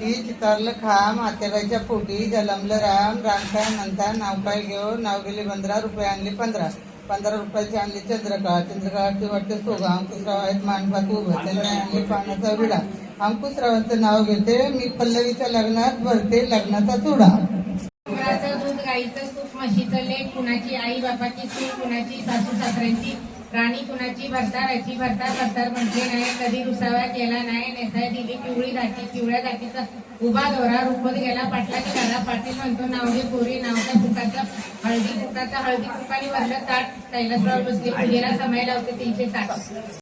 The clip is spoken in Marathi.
मी चितारलं खाम आत्याबाईच्या पोटी जलमलं राम रामकाय म्हणता नाव काय घेऊ नाव गेले 15 रुपये आणले 15 रुपयाची आणली चंद्रकाळाची वाटते सोगा अंकुशराव आहेत मांडपात उभं त्यांनी आणली पानाचा विडा अंकुशरावांचं नाव घेते मी पल्लवीच्या लग्नात भरते लग्नाचा चुडा. दूध गाईचं तूप म्हशीचं लेक कुणाची आई बापाची सून कुणाची सासू सासऱ्यांची राणी कुणाची भरताराची भरतार म्हटले नाही कधी रुसावा केला नाही नेसाय दिली पिवळी दाटी पिवळ्या दाटीचा उभा दोरा रुखवत गेला पाटलाची दादा पाटील म्हणतो नावडी पोरी नावच्या फुकाचा हळदी कुकानी भरलं ताट कैलासराव बसले पूजेला समय लावते 360.